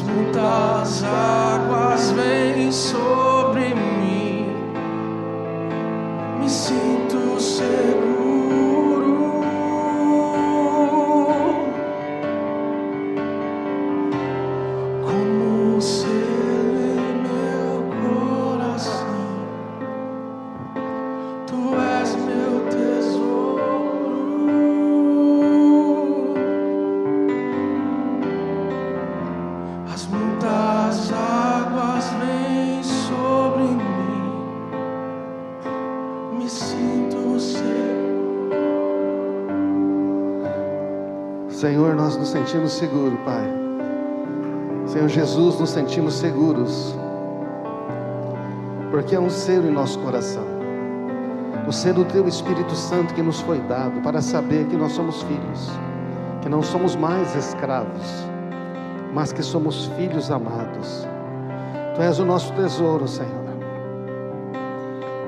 muitas águas vêm sobre mim, me sinto seguro, como selo em meu coração, tu és meu tesouro. As muitas águas vêm sobre mim, me sinto seguro. Senhor, nós nos sentimos seguros, Pai. Senhor Jesus, nos sentimos seguros, porque é um selo em nosso coração, o selo do Teu Espírito Santo que nos foi dado, para saber que nós somos filhos, que não somos mais escravos, mas que somos filhos amados. Tu és o nosso tesouro, Senhor.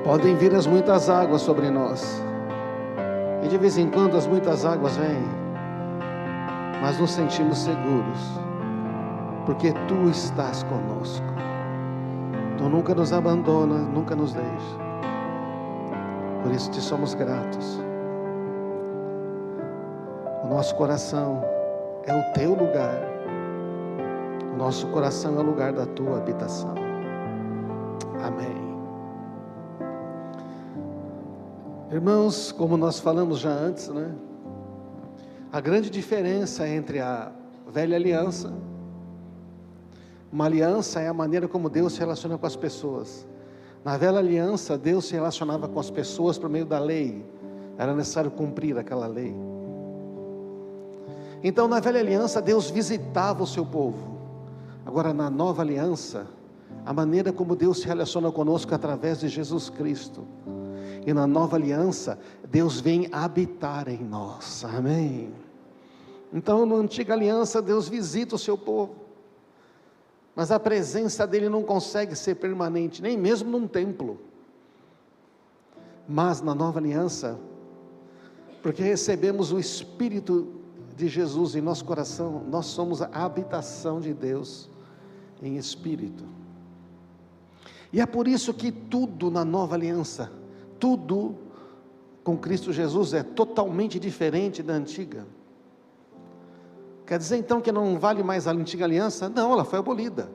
Podem vir as muitas águas sobre nós, e de vez em quando as muitas águas vêm, mas nos sentimos seguros, porque Tu estás conosco. Tu nunca nos abandona, nunca nos deixa. Por isso Te somos gratos. O nosso coração é o Teu lugar. O nosso coração é o lugar da Tua habitação. Amém. Irmãos, como nós falamos já antes, né? A grande diferença entre a velha aliança, uma aliança é a maneira como Deus se relaciona com as pessoas. Na velha aliança, Deus se relacionava com as pessoas por meio da lei. Era necessário cumprir aquela lei. Então, na velha aliança, Deus visitava o seu povo. Agora, na nova aliança, a maneira como Deus se relaciona conosco é através de Jesus Cristo. E na nova aliança, Deus vem habitar em nós. Amém. Então, na antiga aliança, Deus visita o seu povo, mas a presença dele não consegue ser permanente, nem mesmo num templo. Mas na nova aliança, porque recebemos o Espírito de Jesus em nosso coração, nós somos a habitação de Deus em Espírito. E é por isso que tudo na nova aliança, tudo com Cristo Jesus é totalmente diferente da antiga. Quer dizer então que não vale mais a antiga aliança? Não, ela foi abolida.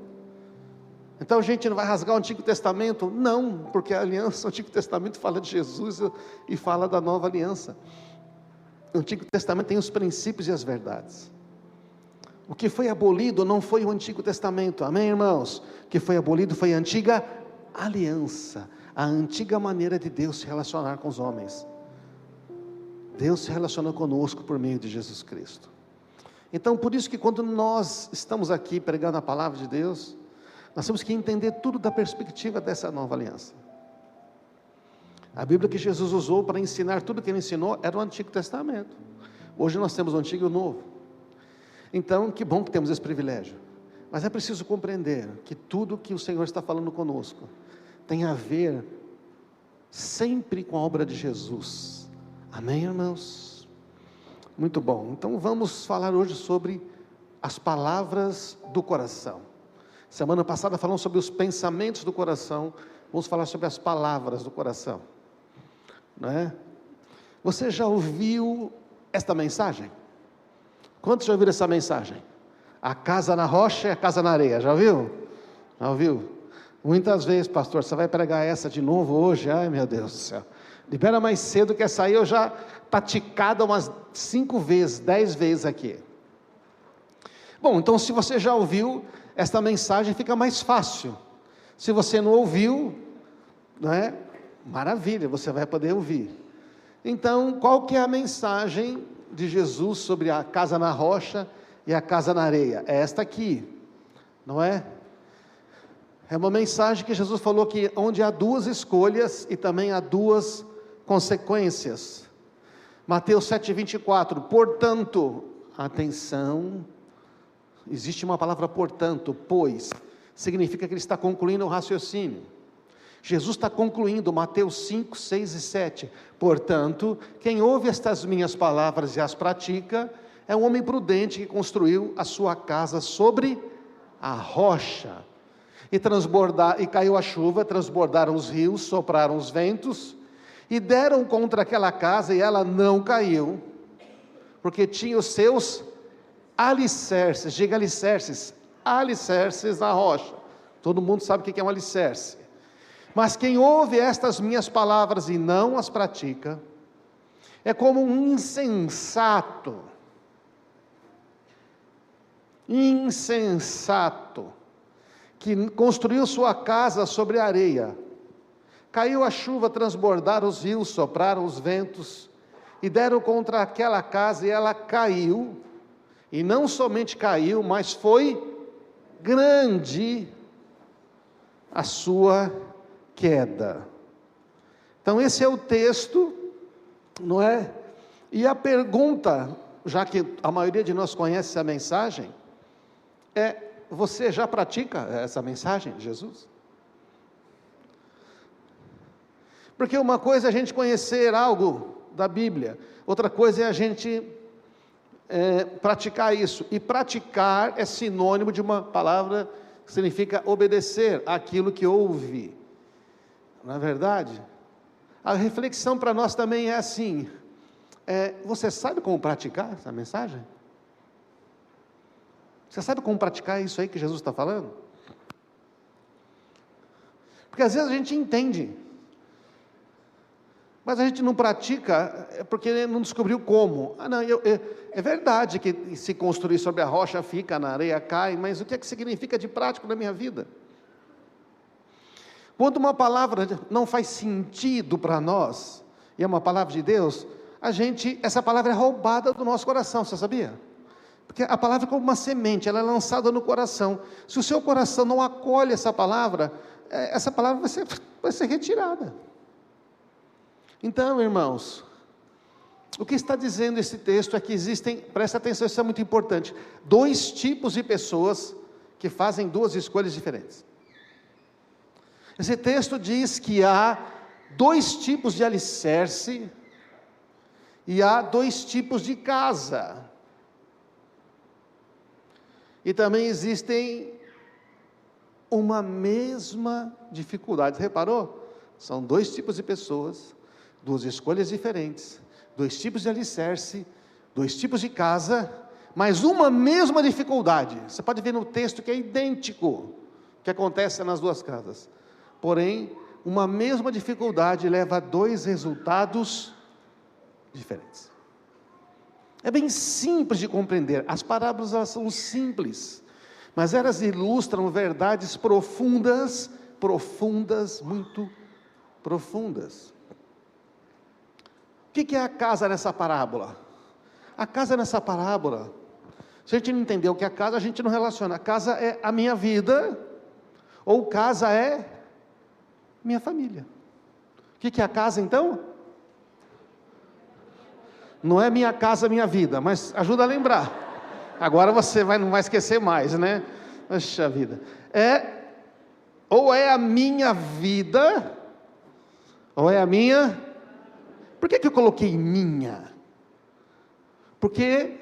Então a gente não vai rasgar o Antigo Testamento? Não, porque a aliança, o Antigo Testamento fala de Jesus e fala da nova aliança. O Antigo Testamento tem os princípios e as verdades. O que foi abolido não foi o Antigo Testamento, amém, irmãos? O que foi abolido foi a antiga aliança, a antiga maneira de Deus se relacionar com os homens. Deus se relaciona conosco por meio de Jesus Cristo. Então, por isso que quando nós estamos aqui pregando a palavra de Deus, nós temos que entender tudo da perspectiva dessa nova aliança. A Bíblia que Jesus usou para ensinar tudo que Ele ensinou era o Antigo Testamento. Hoje nós temos o Antigo e o Novo. Então, que bom que temos esse privilégio. Mas é preciso compreender que tudo que o Senhor está falando conosco tem a ver sempre com a obra de Jesus. Amém, irmãos? Muito bom. Então vamos falar hoje sobre as palavras do coração. Semana passada falamos sobre os pensamentos do coração. Vamos falar sobre as palavras do coração, não é? Você já ouviu esta mensagem? Quantos já ouviram essa mensagem? A casa na rocha e a casa na areia. Já ouviu? Já ouviu? Muitas vezes, pastor, você vai pregar essa de novo hoje? Ai, meu Deus do céu. Libera mais cedo, que essa aí eu já praticada umas 5 vezes, 10 vezes aqui. Bom, então se você já ouviu, esta mensagem fica mais fácil. Se você não ouviu, não é? Maravilha, você vai poder ouvir. Então, qual que é a mensagem de Jesus sobre a casa na rocha e a casa na areia? É esta aqui, não é? É uma mensagem que Jesus falou que onde há 2 escolhas e também há 2 consequências. Mateus 7:24, portanto, atenção, existe uma palavra portanto, pois, significa que ele está concluindo o raciocínio. Jesus está concluindo Mateus 5, 6 e 7, portanto, quem ouve estas minhas palavras e as pratica, é um homem prudente que construiu a sua casa sobre a rocha, e caiu a chuva, transbordaram os rios, sopraram os ventos, e deram contra aquela casa, e ela não caiu, porque tinha os seus alicerces, diga alicerces, alicerces na rocha. Todo mundo sabe o que é um alicerce. Mas quem ouve estas minhas palavras e não as pratica, é como um insensato, que construiu sua casa sobre a areia. Caiu a chuva, transbordaram os rios, sopraram os ventos, e deram contra aquela casa, e ela caiu, e não somente caiu, mas foi grande a sua queda. Então esse é o texto, não é? E a pergunta, já que a maioria de nós conhece a mensagem, você já pratica essa mensagem de Jesus? Porque uma coisa é a gente conhecer algo da Bíblia, outra coisa é a gente praticar isso, e praticar é sinônimo de uma palavra que significa obedecer àquilo que ouve, não é verdade? A reflexão para nós também é assim, você sabe como praticar essa mensagem? Você sabe como praticar isso aí que Jesus está falando? Porque às vezes a gente entende, mas a gente não pratica porque não descobriu como. É verdade que se construir sobre a rocha fica, na areia cai, mas o que é que significa de prático na minha vida? Quando uma palavra não faz sentido para nós, e é uma palavra de Deus, essa palavra é roubada do nosso coração, você sabia? Porque a palavra é como uma semente, ela é lançada no coração. Se o seu coração não acolhe essa palavra vai ser retirada. Então, irmãos, o que está dizendo esse texto é que existem, presta atenção, isso é muito importante, 2 tipos de pessoas que fazem 2 escolhas diferentes. Esse texto diz que há 2 tipos de alicerce e há 2 tipos de casa. E também existem uma mesma dificuldade, reparou? São 2 tipos de pessoas, 2 escolhas diferentes, 2 tipos de alicerce, 2 tipos de casa, mas uma mesma dificuldade. Você pode ver no texto que é idêntico o que acontece nas 2 casas. Porém, uma mesma dificuldade leva a 2 resultados diferentes. É bem simples de compreender, as parábolas elas são simples, mas elas ilustram verdades profundas, muito profundas. O que é a casa nessa parábola? A casa nessa parábola, se a gente não entender o que é a casa, a gente não relaciona. A casa é a minha vida, ou casa é minha família. O que é a casa então? Não é minha casa, minha vida, mas ajuda a lembrar. Agora você não vai esquecer mais, né? Poxa vida. Ou é a minha vida, ou é a minha. Por que eu coloquei minha? Porque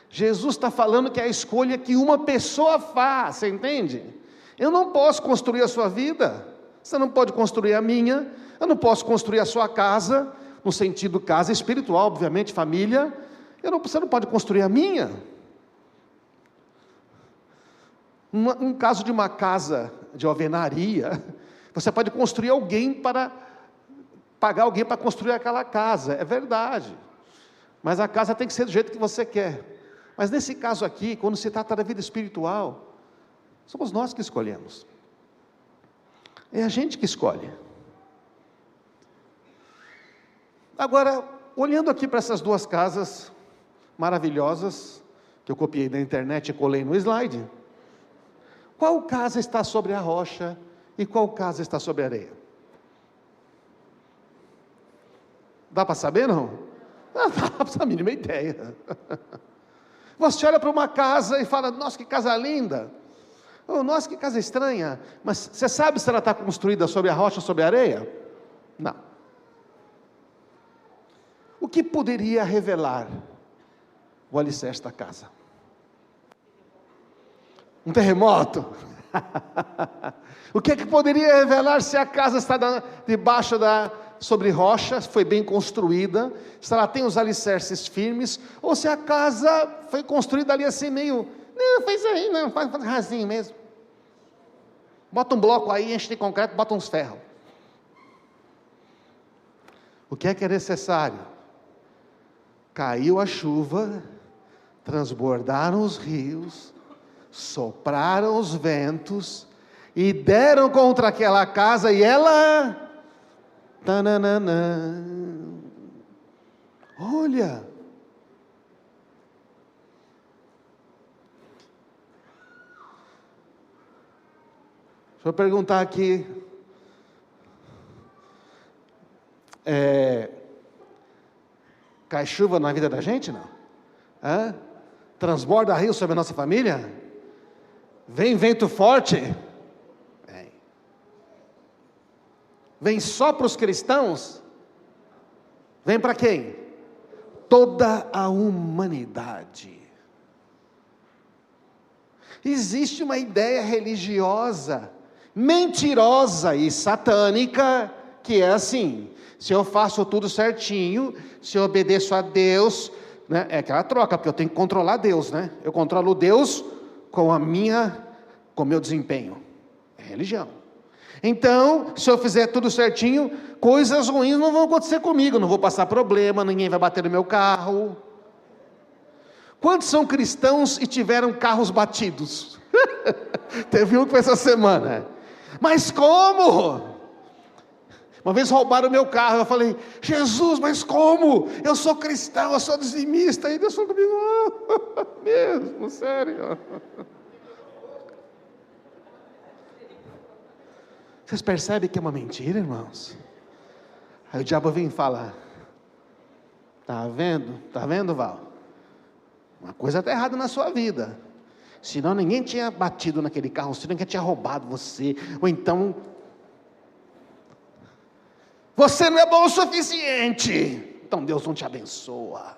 Jesus está falando que é a escolha que uma pessoa faz, você entende? Eu não posso construir a sua vida, você não pode construir a minha, eu não posso construir a sua casa, no sentido casa espiritual, obviamente, família, você não pode construir a minha. Um caso de uma casa de alvenaria, você pode construir alguém para pagar alguém para construir aquela casa, é verdade, mas a casa tem que ser do jeito que você quer. Mas nesse caso aqui, quando se trata da vida espiritual, somos nós que escolhemos, é a gente que escolhe. Agora, olhando aqui para essas 2 casas maravilhosas, que eu copiei da internet e colei no slide, qual casa está sobre a rocha e qual casa está sobre a areia? Dá para saber, não? Não dá para a mínima ideia. Você olha para uma casa e fala, nossa, que casa linda. Oh, nossa, que casa estranha. Mas você sabe se ela está construída sobre a rocha ou sobre a areia? Não. O que poderia revelar o alicerce da casa? Um terremoto? O que é que poderia revelar se a casa está debaixo sobre rocha, foi bem construída, se ela tem os alicerces firmes, ou se a casa foi construída ali assim meio, não, faz aí, não, faz rasinho mesmo. Bota um bloco aí, enche de concreto, bota uns ferros. O que é necessário? Caiu a chuva, transbordaram os rios, sopraram os ventos, e deram contra aquela casa, e ela, tananana, olha, deixa eu perguntar aqui, cai chuva na vida da gente, não? Transborda rio sobre a nossa família? Vem vento forte? Vem só para os cristãos? Vem para quem? Toda a humanidade. Existe uma ideia religiosa, mentirosa e satânica, que é assim: se eu faço tudo certinho, se eu obedeço a Deus, né, é aquela troca, porque eu tenho que controlar Deus, né? Eu controlo Deus com o meu desempenho. É religião. Então, se eu fizer tudo certinho, coisas ruins não vão acontecer comigo, não vou passar problema, ninguém vai bater no meu carro. Quantos são cristãos e tiveram carros batidos? Teve um que foi essa semana. Mas como? Uma vez roubaram o meu carro, eu falei: Jesus, mas como? Eu sou cristão, eu sou dizimista. E Deus falou comigo: mesmo, sério. Vocês percebem que é uma mentira, irmãos? Aí o diabo vem falar: está vendo, Val? Uma coisa está errada na sua vida, senão ninguém tinha batido naquele carro, senão ninguém tinha roubado você, ou então, você não é bom o suficiente, então Deus não te abençoa.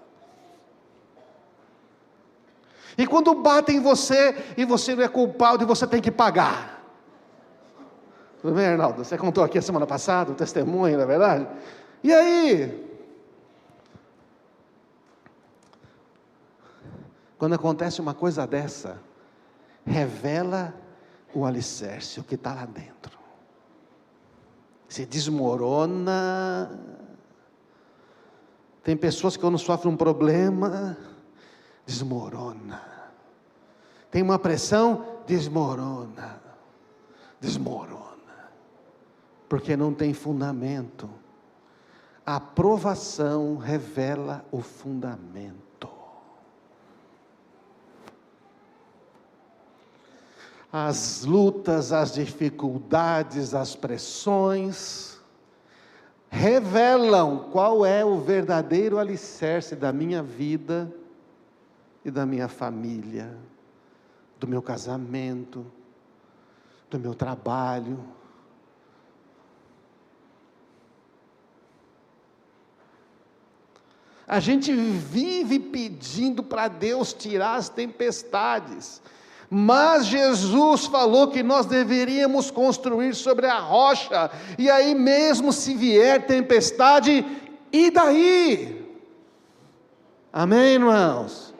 E quando batem em você, e você não é culpado, e você tem que pagar. Tudo bem, Arnaldo? Você contou aqui a semana passada, o testemunho, não é verdade? E aí? Quando acontece uma coisa dessa, revela o alicerce, o que está lá dentro. Se desmorona. Tem pessoas que quando sofrem um problema, desmorona. Tem uma pressão, desmorona. Porque não tem fundamento. A provação revela o fundamento. As lutas, as dificuldades, as pressões revelam qual é o verdadeiro alicerce da minha vida e da minha família, do meu casamento, do meu trabalho. A gente vive pedindo para Deus tirar as tempestades, mas Jesus falou que nós deveríamos construir sobre a rocha, e aí mesmo se vier tempestade, e daí? Amém, irmãos?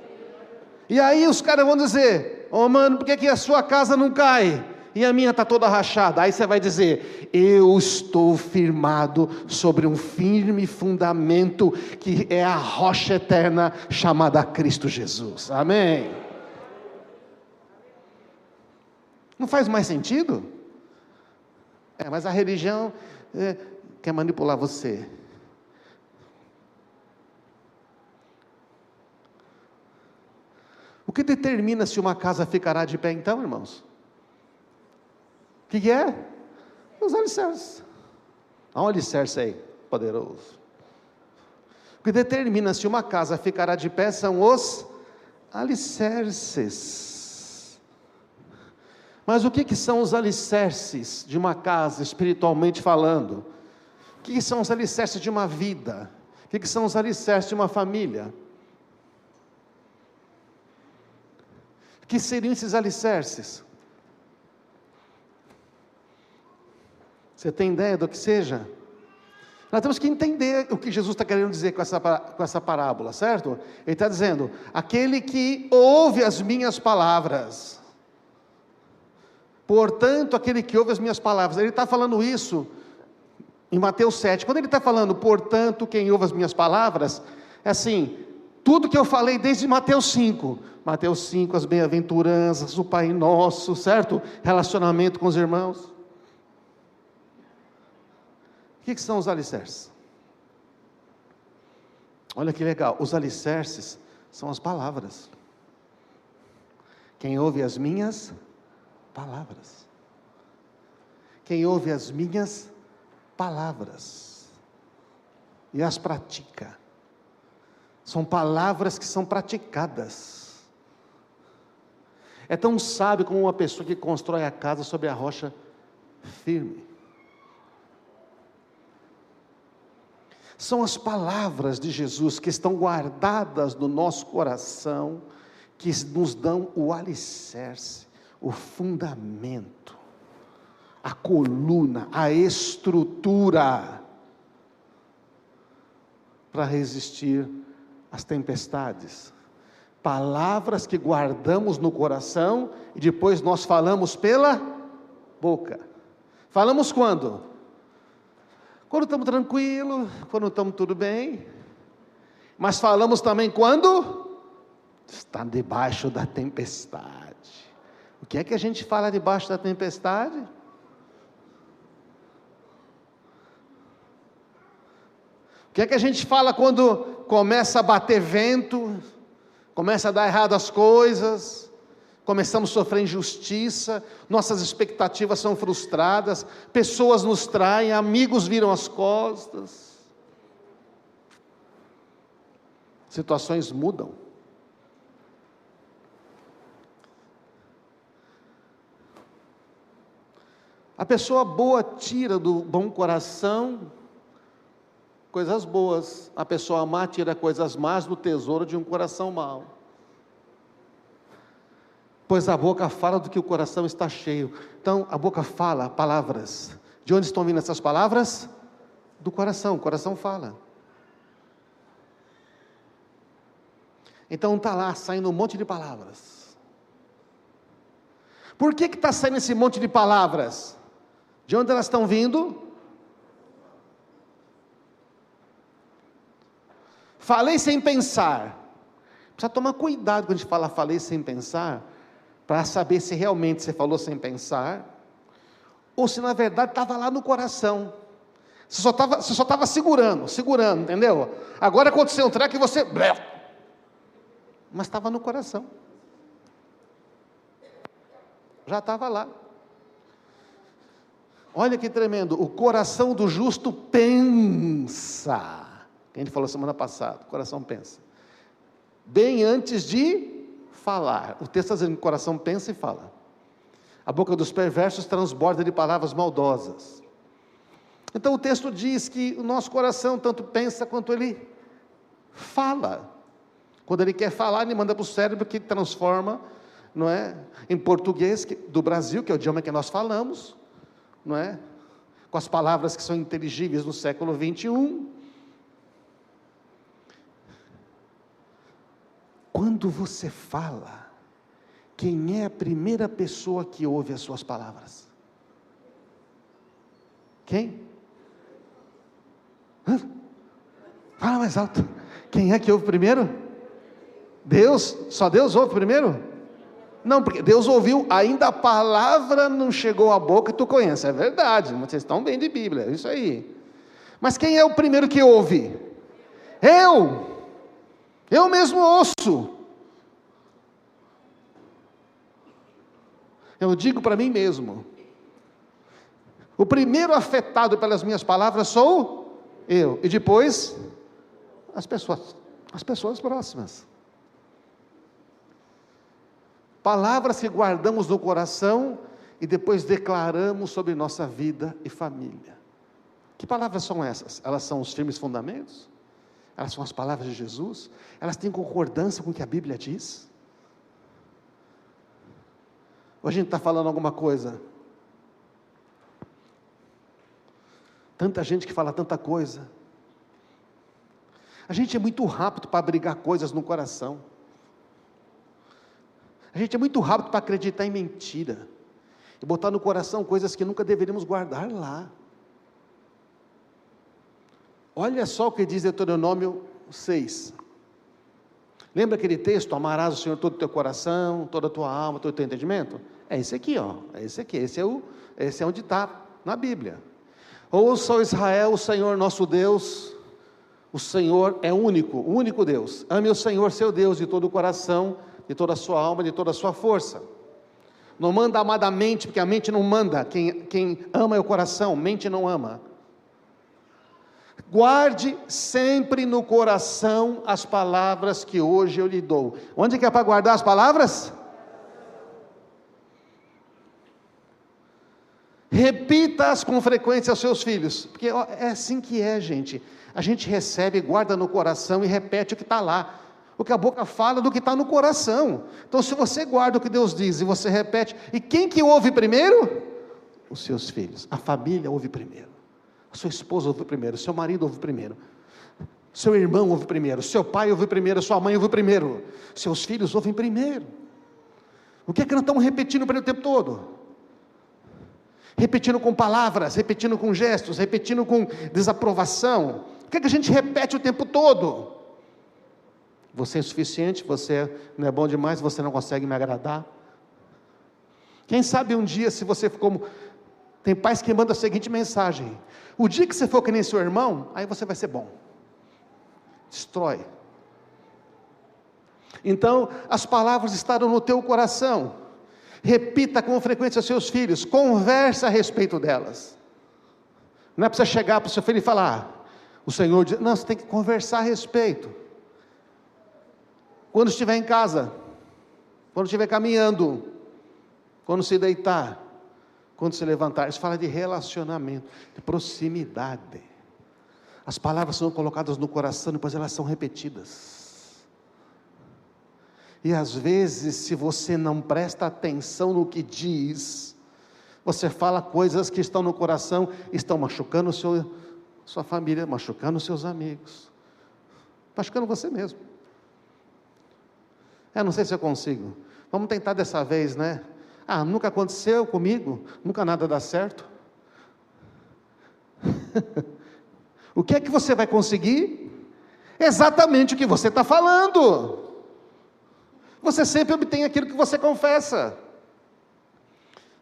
E aí os caras vão dizer: mano, por que a sua casa não cai? E a minha está toda rachada. Aí você vai dizer: eu estou firmado sobre um firme fundamento, que é a rocha eterna, chamada Cristo Jesus. Amém? Não faz mais sentido? Mas a religião quer manipular você. O que determina se uma casa ficará de pé então, irmãos? O que é? Os alicerces. Há um alicerce aí, poderoso. O que determina se uma casa ficará de pé são os alicerces. Mas o que são os alicerces de uma casa, espiritualmente falando? O que são os alicerces de uma vida? O que são os alicerces de uma família? O que seriam esses alicerces? Você tem ideia do que seja? Nós temos que entender o que Jesus está querendo dizer com essa parábola, certo? Ele está dizendo, aquele que ouve as minhas palavras, portanto, aquele que ouve as minhas palavras, ele está falando isso em Mateus 7, quando ele está falando, portanto, quem ouve as minhas palavras, é assim, tudo que eu falei desde Mateus 5, as bem-aventuranças, o Pai Nosso, certo? Relacionamento com os irmãos. O que são os alicerces? Olha que legal, os alicerces são as palavras. Quem ouve as minhas palavras. Quem ouve as minhas palavras e as pratica. São palavras que são praticadas. É tão sábio como uma pessoa que constrói a casa sobre a rocha firme. São as palavras de Jesus que estão guardadas no nosso coração, que nos dão o alicerce, o fundamento, a coluna, a estrutura, para resistir às tempestades. Palavras que guardamos no coração, e depois nós falamos pela boca. Falamos quando? Quando estamos tranquilos, quando estamos tudo bem, mas falamos também quando está debaixo da tempestade. O que é que a gente fala debaixo da tempestade? O que é que a gente fala quando começa a bater vento, começa a dar errado as coisas, começamos a sofrer injustiça, nossas expectativas são frustradas, pessoas nos traem, amigos viram as costas, situações mudam. A pessoa boa tira do bom coração coisas boas, a pessoa má tira coisas más do tesouro de um coração mau. Pois a boca fala do que o coração está cheio. Então, a boca fala palavras. De onde estão vindo essas palavras? Do coração, o coração fala. Então está lá saindo um monte de palavras. Por que está saindo esse monte de palavras? De onde elas estão vindo? Falei sem pensar. Precisa tomar cuidado quando a gente fala falei sem pensar, para saber se realmente você falou sem pensar, ou se na verdade estava lá no coração. Você só estava segurando, entendeu? Agora aconteceu um treco e você... Mas estava no coração. Já estava lá. Olha que tremendo, o coração do justo pensa. Que a gente falou semana passada, o coração pensa. Bem antes de falar. O texto está dizendo que o coração pensa e fala. A boca dos perversos transborda de palavras maldosas. Então o texto diz que o nosso coração tanto pensa quanto ele fala. Quando ele quer falar, ele manda para o cérebro que transforma, não é? Em português do Brasil, que é o idioma que nós falamos, não é? Com as palavras que são inteligíveis no século 21. Quando você fala, quem é a primeira pessoa que ouve as suas palavras? Quem? Fala mais alto. Quem é que ouve primeiro? Deus? Só Deus ouve primeiro? Não, porque Deus ouviu, ainda a palavra não chegou à boca e tu conhece, é verdade, vocês estão bem de Bíblia, é isso aí. Mas quem é o primeiro que ouve? Eu mesmo ouço. Eu digo para mim mesmo. O primeiro afetado pelas minhas palavras sou eu. E depois, as pessoas próximas. Palavras que guardamos no coração e depois declaramos sobre nossa vida e família. Que palavras são essas? Elas são os firmes fundamentos? Elas são as palavras de Jesus? Elas têm concordância com o que a Bíblia diz? Ou a gente está falando alguma coisa? Tanta gente que fala tanta coisa. A gente é muito rápido para abrigar coisas no coração. A gente é muito rápido para acreditar em mentira. E botar no coração coisas que nunca deveríamos guardar lá. Olha só o que diz Deuteronômio 6. Lembra aquele texto? Amarás o Senhor todo o teu coração, toda a tua alma, todo o teu entendimento? É esse aqui, ó. É esse aqui. Esse é onde está na Bíblia. Ouça, ó Israel, o Senhor nosso Deus. O Senhor é único, o único Deus. Ame o Senhor seu Deus de todo o coração, de toda a sua alma, de toda a sua força. Não manda amadamente, porque a mente não manda. Quem ama é o coração, mente não ama. Guarde sempre no coração as palavras que hoje eu lhe dou. Onde que é para guardar as palavras? Repita-as com frequência aos seus filhos, porque é assim que é, gente. A gente recebe, guarda no coração e repete o que está lá. O que a boca fala do que está no coração. Então, se você guarda o que Deus diz e você repete, e quem que ouve primeiro? Os seus filhos. A família ouve primeiro. A sua esposa ouve primeiro. Seu marido ouve primeiro. Seu irmão ouve primeiro. Seu pai ouve primeiro. Sua mãe ouve primeiro. Seus filhos ouvem primeiro. O que é que nós estamos repetindo para o tempo todo? Repetindo com palavras, repetindo com gestos, repetindo com desaprovação. O que é que a gente repete o tempo todo? Você é suficiente, você não é bom demais, você não consegue me agradar. Quem sabe um dia, se você for como... Tem pais que mandam a seguinte mensagem: o dia que você for que nem seu irmão, aí você vai ser bom. Destrói. Então, as palavras estarão no teu coração. Repita com frequência aos seus filhos, conversa a respeito delas. Não é para você chegar para o seu filho e falar, o Senhor diz, não, você tem que conversar a respeito. Quando estiver em casa, quando estiver caminhando, quando se deitar, quando se levantar, isso fala de relacionamento, de proximidade. As palavras são colocadas no coração, depois elas são repetidas. E às vezes, se você não presta atenção no que diz, você fala coisas que estão no coração, estão machucando sua família, machucando seus amigos, machucando você mesmo. Não sei se eu consigo. Vamos tentar dessa vez, né? Nunca aconteceu comigo, nunca nada dá certo. O que é que você vai conseguir? Exatamente o que você está falando. Você sempre obtém aquilo que você confessa.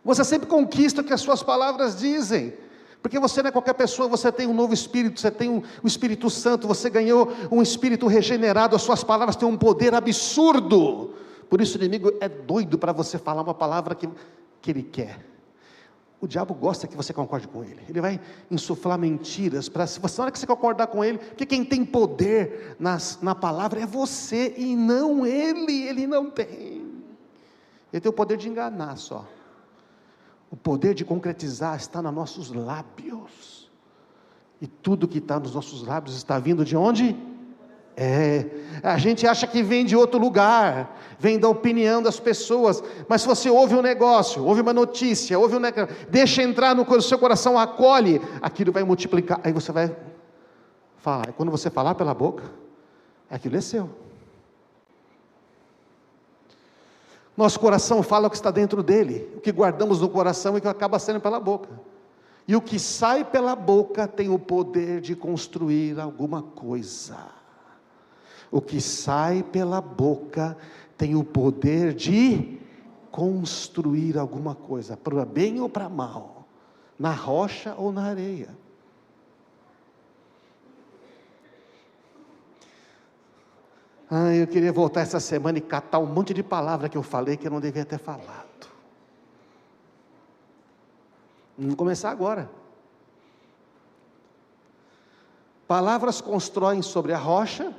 Você sempre conquista o que as suas palavras dizem. Porque você não é qualquer pessoa, você tem um novo Espírito, você tem o Espírito Santo, você ganhou um Espírito regenerado, as suas palavras têm um poder absurdo. Por isso o inimigo é doido para você falar uma palavra que ele quer. O diabo gosta que você concorde com ele. Ele vai insuflar mentiras para se você, na hora que você concordar com ele, porque quem tem poder na palavra é você e não ele. Ele não tem. Ele tem o poder de enganar só. O poder de concretizar está nos nossos lábios. E tudo que está nos nossos lábios está vindo de onde? A gente acha que vem de outro lugar, vem da opinião das pessoas, mas se você ouve um negócio, ouve uma notícia, deixa entrar no seu coração, acolhe, aquilo vai multiplicar, aí você vai falar, e quando você falar pela boca, aquilo é seu. Nosso coração fala o que está dentro dele, o que guardamos no coração e o que acaba saindo pela boca, e o que sai pela boca tem o poder de construir alguma coisa. O que sai pela boca tem o poder de construir alguma coisa, para bem ou para mal, na rocha ou na areia. Eu queria voltar essa semana e catar um monte de palavra que eu falei que eu não devia ter falado. Vamos começar agora. Palavras constroem sobre a rocha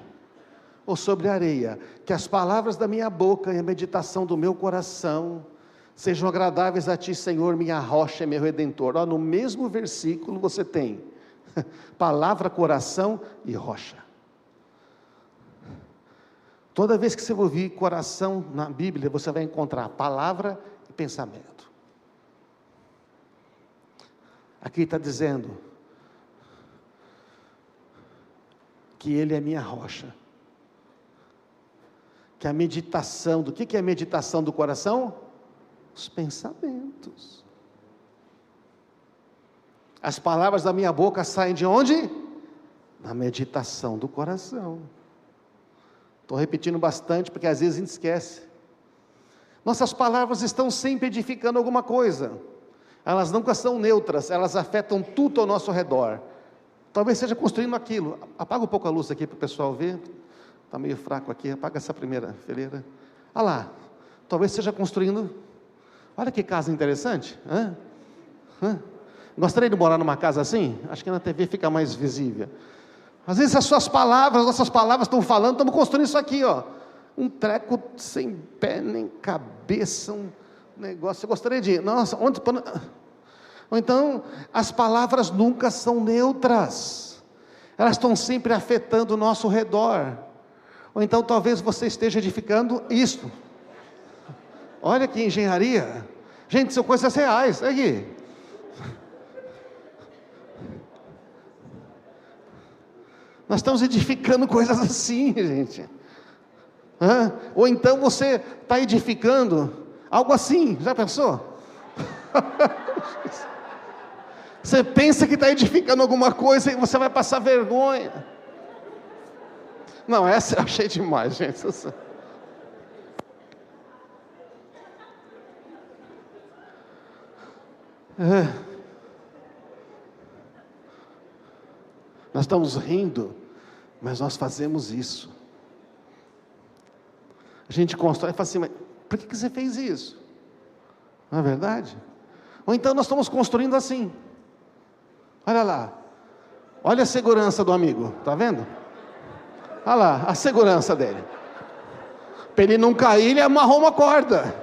ou sobre a areia? Que as palavras da minha boca e a meditação do meu coração sejam agradáveis a ti, Senhor, minha rocha e meu redentor. No mesmo versículo você tem palavra, coração e rocha. Toda vez que você ouvir coração na Bíblia, você vai encontrar palavra pensamento. Aqui está dizendo que Ele é minha rocha. Que a meditação, do que é a meditação do coração? Os pensamentos. As palavras da minha boca saem de onde? Na meditação do coração. Estou repetindo bastante, porque às vezes a gente esquece. Nossas palavras estão sempre edificando alguma coisa. Elas nunca são neutras, elas afetam tudo ao nosso redor. Talvez seja construindo aquilo. Apaga um pouco a luz aqui para o pessoal ver. Está meio fraco aqui, apaga essa primeira fileira. Olha lá, talvez seja construindo. Olha que casa interessante. Gostaria de morar numa casa assim? Acho que na TV fica mais visível. Às vezes as suas palavras, nossas palavras estão falando, estamos construindo isso aqui, ó. Um treco sem pé nem cabeça, um negócio. Eu gostaria de ir. Nossa, onde... Ou então, as palavras nunca são neutras. Elas estão sempre afetando o nosso redor. Ou então talvez você esteja edificando isto. Olha que engenharia. Gente, são coisas reais. Olha aqui. Nós estamos edificando coisas assim, gente. Ou então você está edificando algo assim. Já pensou? Você pensa que está edificando alguma coisa e você vai passar vergonha. Não, essa eu achei demais, gente. Nós estamos rindo, mas nós fazemos isso. A gente constrói e fala assim, mas por que você fez isso? Não é verdade? Ou então nós estamos construindo assim. Olha lá. Olha a segurança do amigo, está vendo? Olha lá, a segurança dele. Para ele não cair, ele amarrou uma corda.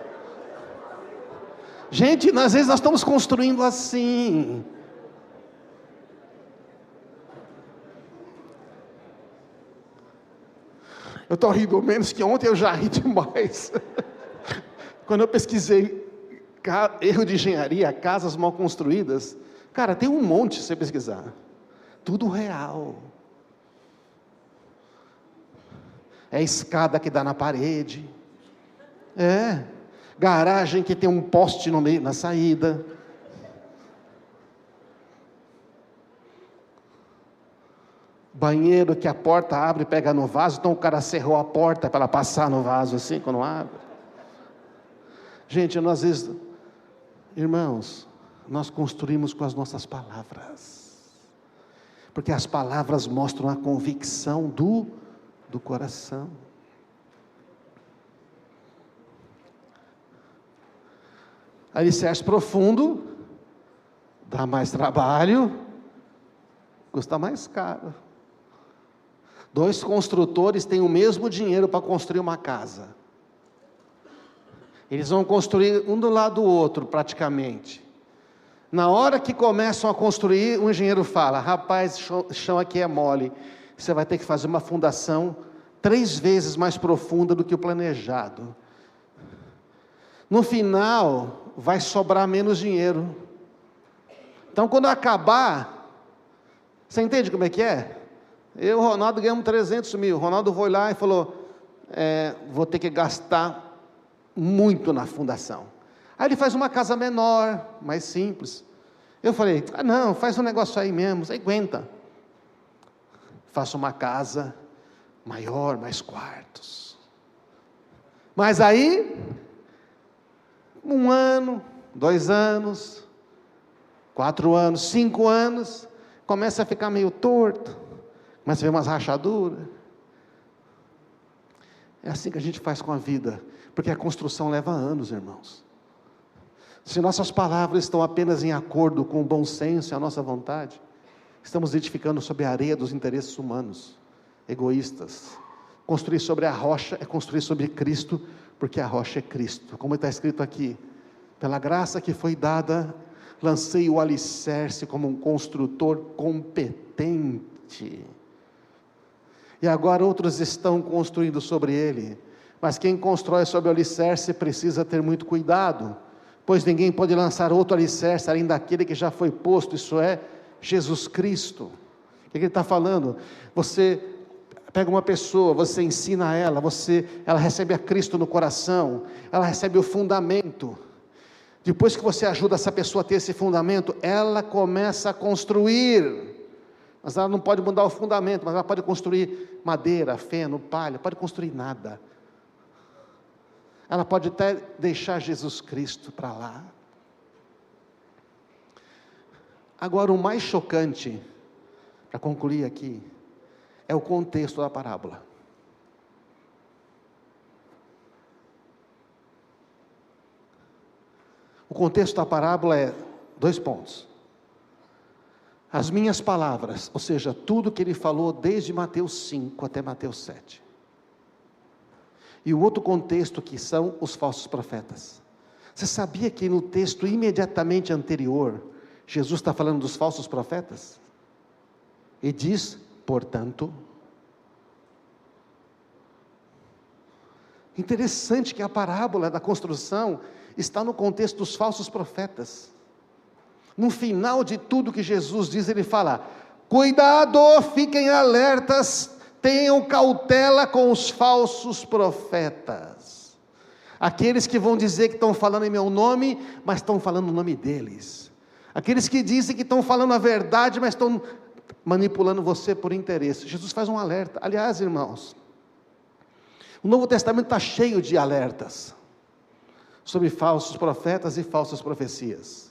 Gente, às vezes nós estamos construindo assim. Eu estou rindo menos que ontem, eu já ri demais. Quando eu pesquisei erro de engenharia, casas mal construídas, cara, tem um monte se você pesquisar. Tudo real. É escada que dá na parede. Garagem que tem um poste no meio, na saída. Banheiro que a porta abre e pega no vaso, então o cara cerrou a porta para ela passar no vaso assim, quando abre. Gente, nós às vezes, irmãos, nós construímos com as nossas palavras. Porque as palavras mostram a convicção do coração. Alicerce profundo, dá mais trabalho, custa mais caro. 2 construtores têm o mesmo dinheiro para construir uma casa. Eles vão construir um do lado do outro, praticamente. Na hora que começam a construir, o engenheiro fala, rapaz, chão aqui é mole, você vai ter que fazer uma fundação 3 vezes mais profunda do que o planejado. No final, vai sobrar menos dinheiro. Então, quando acabar, você entende como é que é? Eu e o Ronaldo ganhamos 300 mil. O Ronaldo foi lá e falou, vou ter que gastar muito na fundação. Aí ele faz uma casa menor, mais simples. Eu falei, não, faz um negócio aí mesmo, você aguenta. Faço uma casa maior, mais quartos. Mas aí, 1 ano, 2 anos, 4 anos, 5 anos, começa a ficar meio torto, começa a ver umas rachaduras. É assim que a gente faz com a vida, porque a construção leva anos, irmãos. Se nossas palavras estão apenas em acordo com o bom senso e a nossa vontade, estamos edificando sobre a areia dos interesses humanos, egoístas. Construir sobre a rocha é construir sobre Cristo, porque a rocha é Cristo. Como está escrito aqui, pela graça que foi dada, lancei o alicerce como um construtor competente. E agora outros estão construindo sobre ele. Mas quem constrói sobre o alicerce precisa ter muito cuidado, pois ninguém pode lançar outro alicerce além daquele que já foi posto, isso é, Jesus Cristo. O que ele está falando? Você pega uma pessoa, você ensina ela, ela recebe a Cristo no coração, ela recebe o fundamento. Depois que você ajuda essa pessoa a ter esse fundamento, ela começa a construir. Mas ela não pode mudar o fundamento, mas ela pode construir madeira, feno, palha, pode construir nada. Ela pode até deixar Jesus Cristo para lá. Agora, o mais chocante, para concluir aqui, é o contexto da parábola. O contexto da parábola é 2 pontos. As minhas palavras, ou seja, tudo que ele falou desde Mateus 5 até Mateus 7. E o outro contexto que são os falsos profetas. Você sabia que no texto imediatamente anterior, Jesus está falando dos falsos profetas? E diz, portanto, interessante que a parábola da construção está no contexto dos falsos profetas. No final de tudo que Jesus diz, ele fala, cuidado, fiquem alertas, tenham cautela com os falsos profetas, aqueles que vão dizer que estão falando em meu nome, mas estão falando o nome deles, aqueles que dizem que estão falando a verdade, mas estão manipulando você por interesse. Jesus faz um alerta. Aliás, irmãos, o Novo Testamento está cheio de alertas sobre falsos profetas e falsas profecias.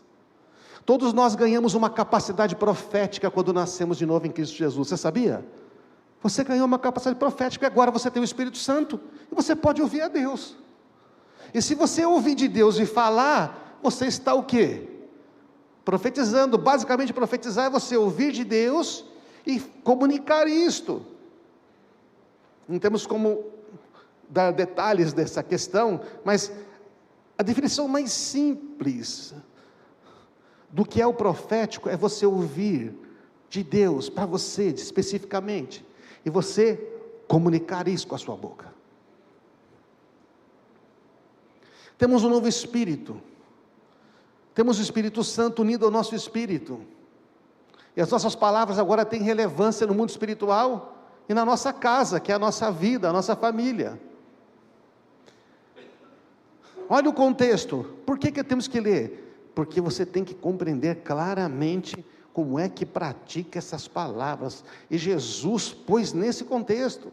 Todos nós ganhamos uma capacidade profética quando nascemos de novo em Cristo Jesus. Você sabia? Você ganhou uma capacidade profética, agora você tem o Espírito Santo, e você pode ouvir a Deus. E se você ouvir de Deus e falar, você está o quê? Profetizando. Basicamente profetizar é você ouvir de Deus e comunicar isto. Não temos como dar detalhes dessa questão, mas a definição mais simples do que é o profético é você ouvir de Deus para você especificamente, e você comunicar isso com a sua boca. Temos um novo Espírito, temos o Espírito Santo unido ao nosso Espírito, e as nossas palavras agora têm relevância no mundo espiritual, e na nossa casa, que é a nossa vida, a nossa família. Olha o contexto, por que temos que ler? Porque você tem que compreender claramente como é que pratica essas palavras, e Jesus pôs nesse contexto.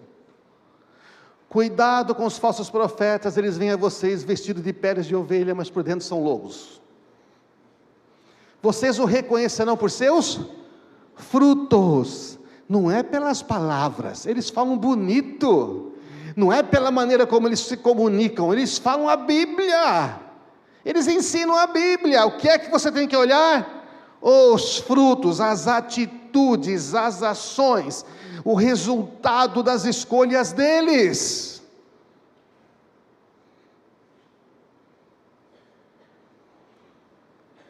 Cuidado com os falsos profetas, eles vêm a vocês vestidos de peles de ovelha, mas por dentro são lobos. Vocês o reconhecerão por seus frutos, não é pelas palavras, eles falam bonito, não é pela maneira como eles se comunicam, eles falam a Bíblia, eles ensinam a Bíblia. O que é que você tem que olhar? Os frutos, as atitudes, as ações, o resultado das escolhas deles.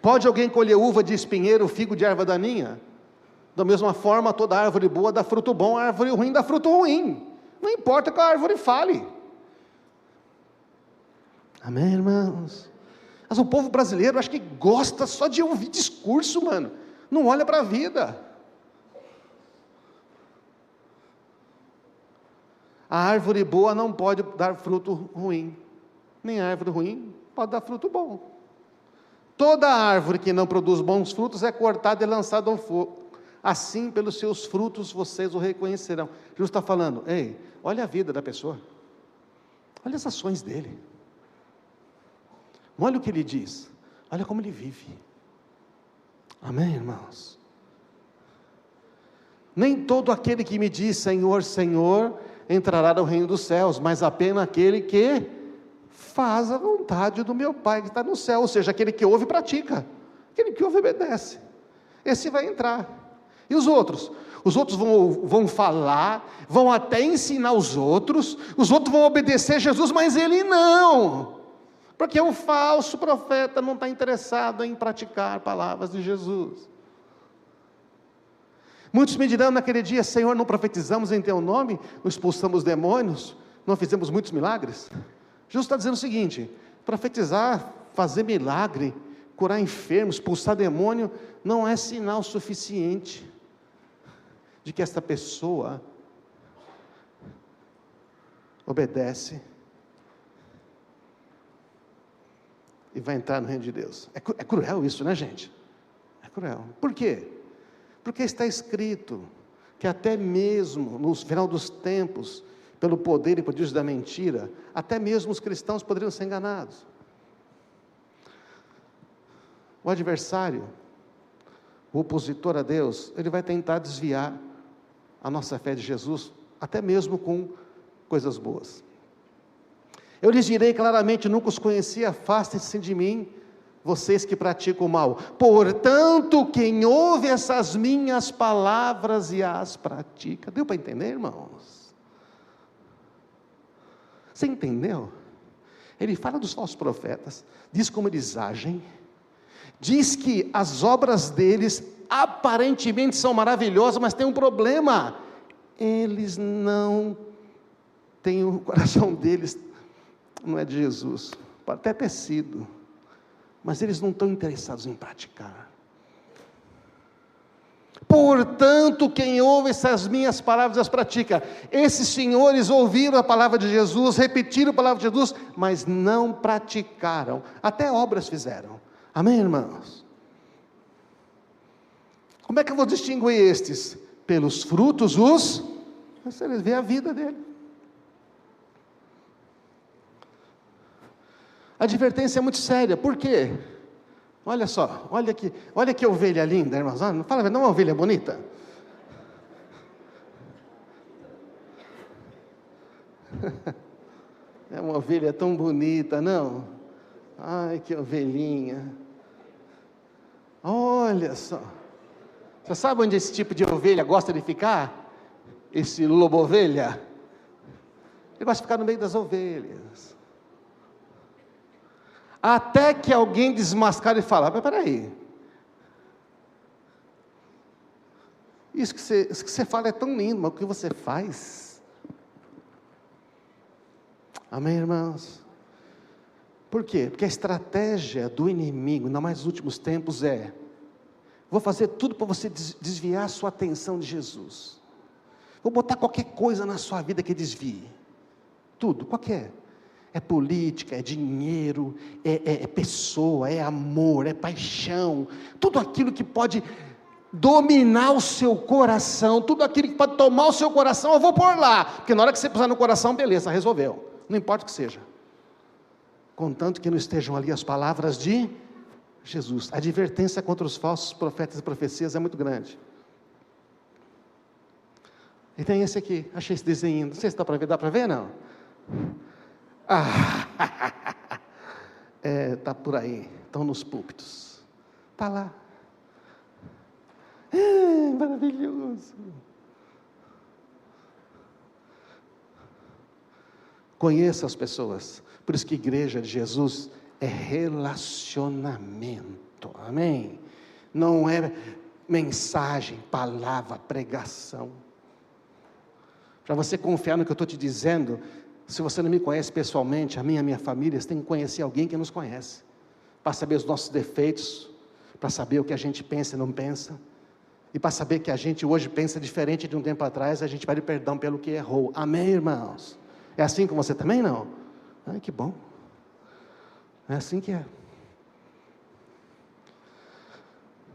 Pode alguém colher uva de espinheiro, figo de erva daninha? Da mesma forma, toda árvore boa dá fruto bom, a árvore ruim dá fruto ruim. Não importa que a árvore fale. Amém, irmãos? Mas o povo brasileiro, acho que gosta só de ouvir discurso, mano. Não olha para a vida. A árvore boa não pode dar fruto ruim. Nem a árvore ruim pode dar fruto bom. Toda árvore que não produz bons frutos é cortada e lançada ao fogo. Assim, pelos seus frutos, vocês o reconhecerão. Jesus está falando, ei, olha a vida da pessoa. Olha as ações dele. Olha o que ele diz, olha como ele vive. Amém, irmãos? Nem todo aquele que me diz Senhor, Senhor, entrará no reino dos céus, mas apenas aquele que faz a vontade do meu Pai que está no céu, ou seja, aquele que ouve e pratica, aquele que ouve e obedece, esse vai entrar. E os outros? Os outros vão falar, vão até ensinar os outros vão obedecer a Jesus, mas ele não. Porque o falso profeta não está interessado em praticar palavras de Jesus. Muitos me dirão naquele dia, Senhor, não profetizamos em teu nome, não expulsamos demônios, não fizemos muitos milagres? Jesus está dizendo o seguinte, profetizar fazer milagre, curar enfermos, expulsar demônio, não é sinal suficiente de que esta pessoa obedece e vai entrar no reino de Deus. É cruel isso, né, gente? É cruel. Por quê? Porque está escrito que até mesmo no final dos tempos, pelo poder e prodígio da mentira, até mesmo os cristãos poderiam ser enganados. O adversário, o opositor a Deus, ele vai tentar desviar a nossa fé de Jesus, até mesmo com coisas boas. Eu lhes direi claramente: nunca os conheci, afastem-se de mim, vocês que praticam o mal. Portanto, quem ouve essas minhas palavras e as pratica. Deu para entender, irmãos? Você entendeu? Ele fala dos falsos profetas, diz como eles agem, diz que as obras deles aparentemente são maravilhosas, mas tem um problema: eles não têm, o coração deles não é de Jesus. Pode até ter sido, mas eles não estão interessados em praticar. Portanto, quem ouve essas minhas palavras e as pratica. Esses senhores ouviram a palavra de Jesus, repetiram a palavra de Jesus, mas não praticaram, até obras fizeram. Amém, irmãos? Como é que eu vou distinguir estes? Pelos frutos você vê a vida dele. A advertência é muito séria. Por quê? Olha só, olha que ovelha linda, irmãos. Não fala, não é uma ovelha bonita? É uma ovelha tão bonita, não? Ai, que ovelhinha. Olha só. Você sabe onde esse tipo de ovelha gosta de ficar? Esse lobo-ovelha? Ele gosta de ficar no meio das ovelhas. Até que alguém desmascara e fala: mas peraí, isso que você fala é tão lindo, mas o que você faz? Amém, irmãos? Por quê? Porque a estratégia do inimigo, ainda mais nos últimos tempos, vou fazer tudo para você desviar a sua atenção de Jesus. Vou botar qualquer coisa na sua vida que desvie. Tudo, qualquer. É política, é dinheiro, é pessoa, é amor, é paixão. Tudo aquilo que pode dominar o seu coração, tudo aquilo que pode tomar o seu coração, eu vou pôr lá. Porque na hora que você pusar no coração, beleza, resolveu. Não importa o que seja. Contanto que não estejam ali as palavras de Jesus. A advertência contra os falsos profetas e profecias é muito grande. E tem esse aqui, achei esse desenho, não sei se dá para ver, não? Está por aí, estão nos púlpitos, está lá, maravilhoso. Conheça as pessoas, por isso que igreja de Jesus é relacionamento, amém? Não é mensagem, palavra, pregação. Para você confiar no que eu estou te dizendo, se você não me conhece pessoalmente, a minha família, você tem que conhecer alguém que nos conhece, para saber os nossos defeitos, para saber o que a gente pensa e não pensa, e para saber que a gente hoje pensa diferente de um tempo atrás, a gente pede perdão pelo que errou. Amém, irmãos? É assim com você também, não? Ai, que bom. É assim que é.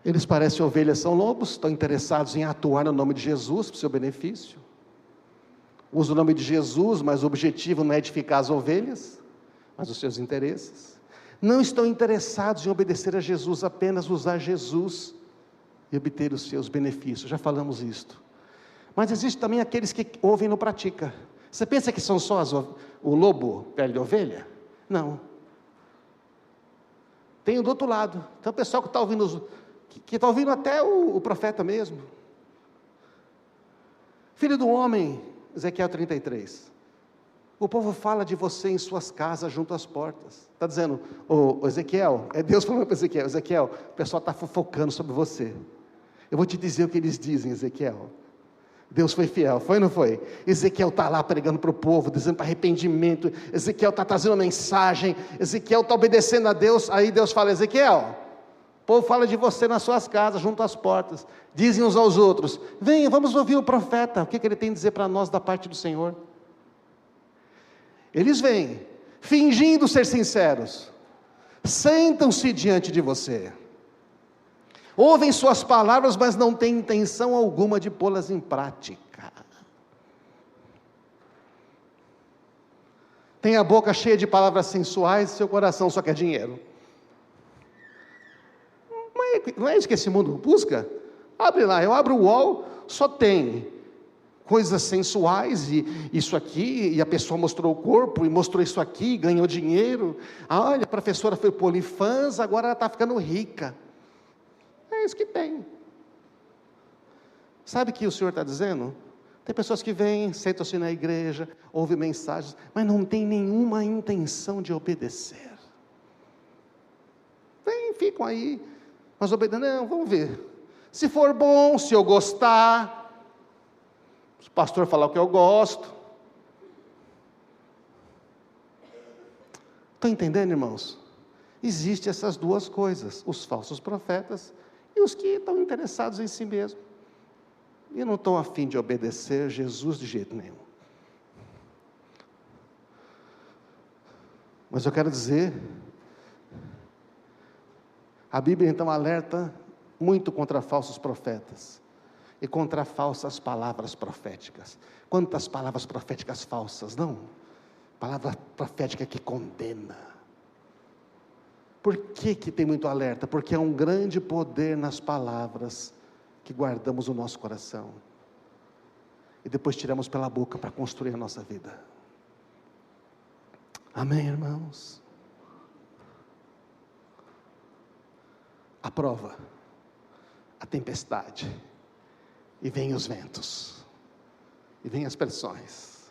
Eles parecem ovelhas, são lobos, estão interessados em atuar no nome de Jesus, para o seu benefício. Usa o nome de Jesus, mas o objetivo não é edificar as ovelhas, mas os seus interesses. Não estão interessados em obedecer a Jesus, apenas usar Jesus e obter os seus benefícios. Já falamos isto. Mas existe também aqueles que ouvem e não praticam. Você pensa que são só o lobo, pele de ovelha? Não. Tem o do outro lado. Tem o pessoal que está ouvindo, que está ouvindo até o profeta mesmo. Filho do homem, Ezequiel 33, o povo fala de você em suas casas, junto às portas. Está dizendo, Ezequiel, é Deus falando para Ezequiel: Ezequiel, o pessoal está fofocando sobre você. Eu vou te dizer o que eles dizem, Ezequiel. Deus foi fiel, foi ou não foi? Ezequiel está lá pregando para o povo, dizendo para arrependimento. Ezequiel está trazendo uma mensagem. Ezequiel está obedecendo a Deus. Aí Deus fala: Ezequiel, o povo fala de você nas suas casas, junto às portas. Dizem uns aos outros: venha, vamos ouvir o profeta. O que ele tem a dizer para nós da parte do Senhor? Eles vêm, fingindo ser sinceros. Sentam-se diante de você. Ouvem suas palavras, mas não têm intenção alguma de pô-las em prática. Tem a boca cheia de palavras sensuais, seu coração só quer dinheiro. Não é isso que esse mundo busca? Abre lá, eu abro o UOL, só tem coisas sensuais, e isso aqui, e a pessoa mostrou o corpo, e mostrou isso aqui, ganhou dinheiro. Olha, a professora foi para o OnlyFans, agora ela está ficando rica. É isso que tem. Sabe o que o Senhor está dizendo? Tem pessoas que vêm, sentam-se na igreja, ouvem mensagens, mas não tem nenhuma intenção de obedecer. Vem, ficam aí, mas obedecendo, não, vamos ver. Se for bom, se eu gostar, se o pastor falar o que eu gosto. Estão entendendo, irmãos? Existem essas duas coisas, os falsos profetas e os que estão interessados em si mesmos. E não estão a fim de obedecer Jesus de jeito nenhum. Mas eu quero dizer, a Bíblia então alerta muito contra falsos profetas e contra falsas palavras proféticas. Quantas palavras proféticas falsas, não? Palavra profética que condena. Por que tem muito alerta? Porque há um grande poder nas palavras que guardamos no nosso coração e depois tiramos pela boca para construir a nossa vida. Amém, irmãos? A prova, a tempestade, e vem os ventos, e vem as pressões.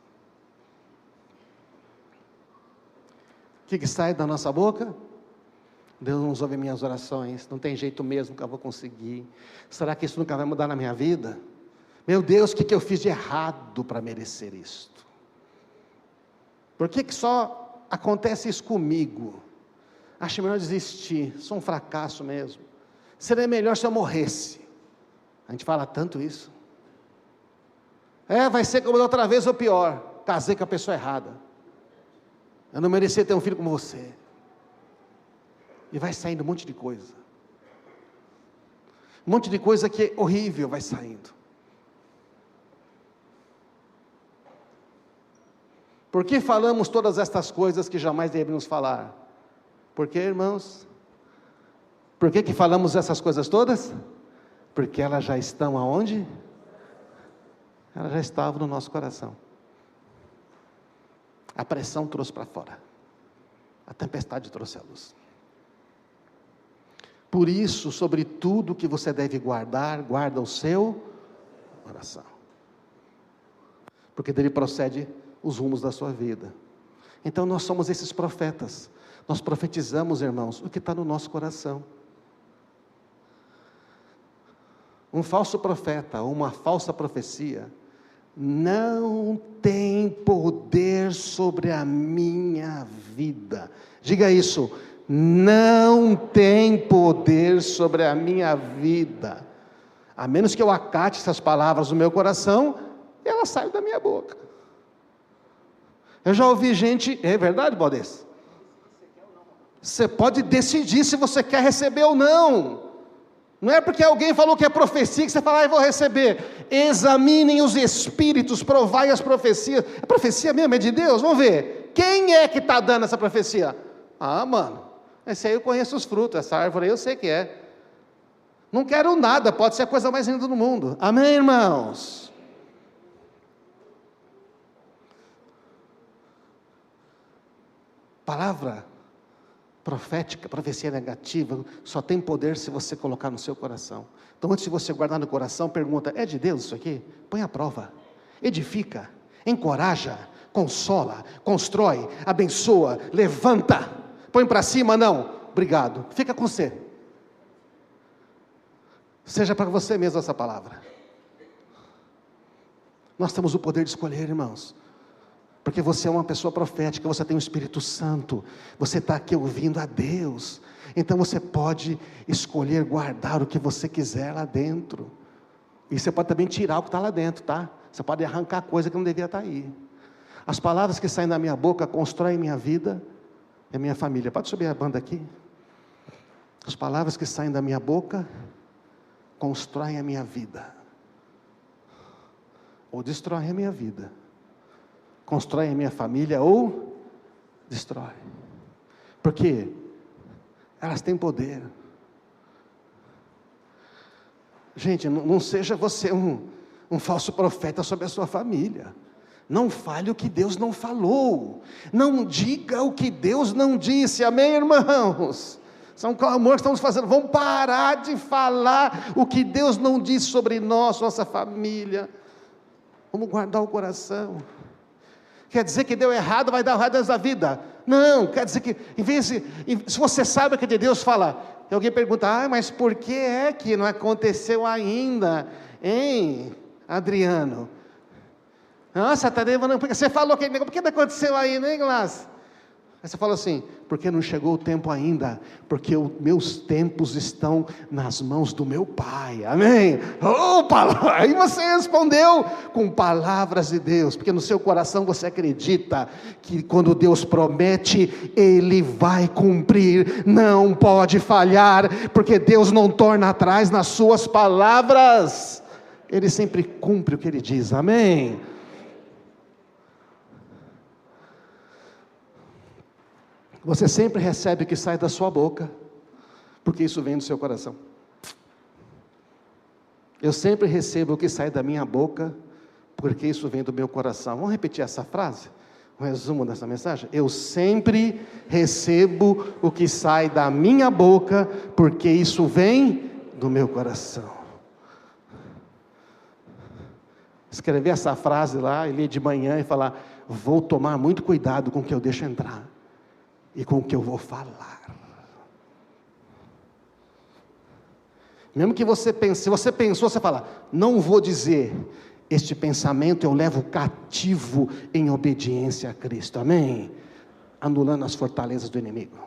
O que sai da nossa boca? Deus não ouve minhas orações, não tem jeito mesmo que eu vou conseguir. Será que isso nunca vai mudar na minha vida? Meu Deus, o que eu fiz de errado para merecer isto? Por que só acontece isso comigo? Acho melhor desistir, sou um fracasso mesmo. Seria melhor se eu morresse. A gente fala tanto isso. Vai ser como da outra vez ou pior, casei com a pessoa errada. Eu não merecia ter um filho como você. E vai saindo um monte de coisa. Um monte de coisa que é horrível vai saindo. Por que falamos todas estas coisas que jamais deveríamos falar? Por que, irmãos? Por que falamos essas coisas todas? Porque elas já estão aonde? Elas já estavam no nosso coração. A pressão trouxe para fora. A tempestade trouxe a luz. Por isso, sobre tudo que você deve guardar, guarda o seu coração. Porque dele procede os rumos da sua vida. Então nós somos esses profetas. Nós profetizamos, irmãos, o que está no nosso coração. Um falso profeta, uma falsa profecia, não tem poder sobre a minha vida. Diga isso. Não tem poder sobre a minha vida, a menos que eu acate essas palavras no meu coração, e elas saiam da minha boca. Eu já ouvi gente, é verdade, Baldez? Você pode decidir se você quer receber ou não. Não é porque alguém falou que é profecia que você fala, eu vou receber. Examinem os espíritos, provai as profecias. É profecia mesmo? É de Deus? Vamos ver. Quem é que está dando essa profecia? Mano, esse aí eu conheço os frutos, essa árvore aí eu sei que é. Não quero nada, pode ser a coisa mais linda do mundo. Amém, irmãos? Palavra profética, profecia negativa, só tem poder se você colocar no seu coração. Então antes de você guardar no coração, pergunta, é de Deus isso aqui? Põe à prova, edifica, encoraja, consola, constrói, abençoa, levanta, põe para cima, não, obrigado, fica com você. Seja para você mesmo essa palavra. Nós temos o poder de escolher, irmãos. Porque você é uma pessoa profética, você tem o Espírito Santo, você está aqui ouvindo a Deus, então você pode escolher guardar o que você quiser lá dentro, e você pode também tirar o que está lá dentro, tá? Você pode arrancar coisa que não devia estar aí. As palavras que saem da minha boca constroem minha vida e minha família. Pode subir a banda aqui? As palavras que saem da minha boca constroem a minha vida, ou destroem a minha vida. Constrói a minha família ou destrói. Porque elas têm poder. Gente, não seja você um falso profeta sobre a sua família. Não fale o que Deus não falou. Não diga o que Deus não disse. Amém, irmãos? São clamores que estamos fazendo. Vamos parar de falar o que Deus não disse sobre nós, nossa família. Vamos guardar o coração. Quer dizer que deu errado, vai dar o resto da vida? Não, quer dizer que, se você sabe o que é de Deus, fala. E alguém pergunta, mas por que é que não aconteceu ainda, hein, Adriano? Nossa, tá demorando, porque você falou que, por que não aconteceu ainda, hein, Glass? Aí você fala assim, porque não chegou o tempo ainda, porque os meus tempos estão nas mãos do meu Pai, amém? Opa, aí você respondeu com palavras de Deus, porque no seu coração você acredita, que quando Deus promete, Ele vai cumprir, não pode falhar, porque Deus não torna atrás nas suas palavras, Ele sempre cumpre o que Ele diz, amém? Você sempre recebe o que sai da sua boca, porque isso vem do seu coração. Eu sempre recebo o que sai da minha boca, porque isso vem do meu coração. Vamos repetir essa frase? Um resumo dessa mensagem? Eu sempre recebo o que sai da minha boca, porque isso vem do meu coração. Escrever essa frase lá, e ler de manhã e falar, vou tomar muito cuidado com o que eu deixo entrar. E com o que eu vou falar. Mesmo que você pense, se você pensou, você fala, não vou dizer, este pensamento eu levo cativo em obediência a Cristo, amém? Anulando as fortalezas do inimigo.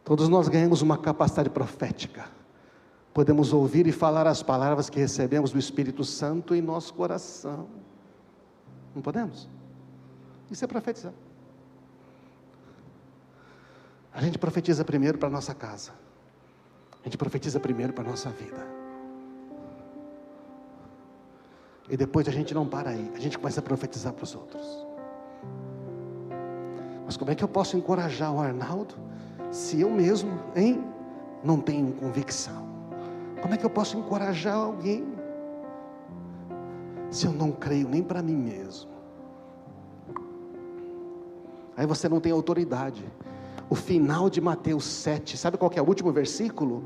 Todos nós ganhamos uma capacidade profética, podemos ouvir e falar as palavras que recebemos do Espírito Santo em nosso coração, não podemos? Isso é profetizar. A gente profetiza primeiro para a nossa casa. A gente profetiza primeiro para a nossa vida. E depois a gente não para aí. A gente começa a profetizar para os outros. Mas como é que eu posso encorajar o Arnaldo, se eu mesmo, não tenho convicção? Como é que eu posso encorajar alguém, se eu não creio nem para mim mesmo? Aí você não tem autoridade. O final de Mateus 7, sabe qual que é o último versículo?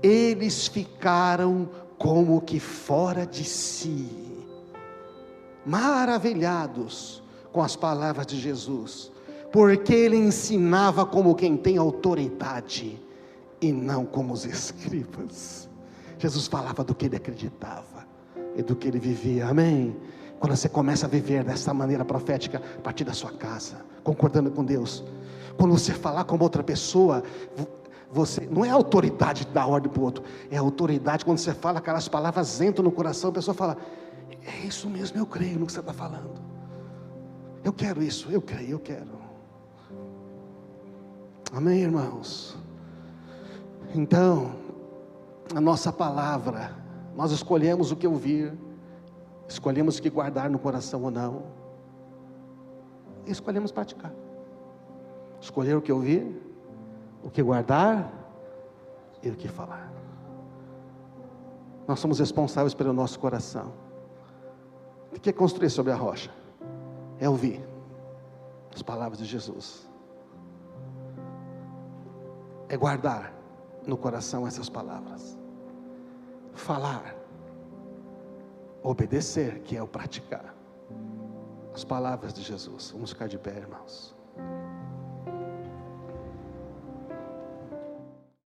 Eles ficaram como que fora de si, maravilhados com as palavras de Jesus, porque ele ensinava como quem tem autoridade, e não como os escribas. Jesus falava do que ele acreditava, e do que ele vivia, amém? Quando você começa a viver dessa maneira profética, a partir da sua casa, concordando com Deus, quando você falar com outra pessoa, você não é autoridade de dar ordem para o outro, é autoridade quando você fala, aquelas palavras entram no coração, a pessoa fala, é isso mesmo, eu creio no que você está falando, eu quero isso, eu creio, eu quero, amém, irmãos? Então, a nossa palavra, nós escolhemos o que ouvir, escolhemos o que guardar no coração ou não, e escolhemos praticar. Escolher o que ouvir, o que guardar e o que falar. Nós somos responsáveis pelo nosso coração. O que é construir sobre a rocha? É ouvir as palavras de Jesus. É guardar no coração essas palavras. Falar. Obedecer, que é o praticar as palavras de Jesus. Vamos ficar de pé, irmãos.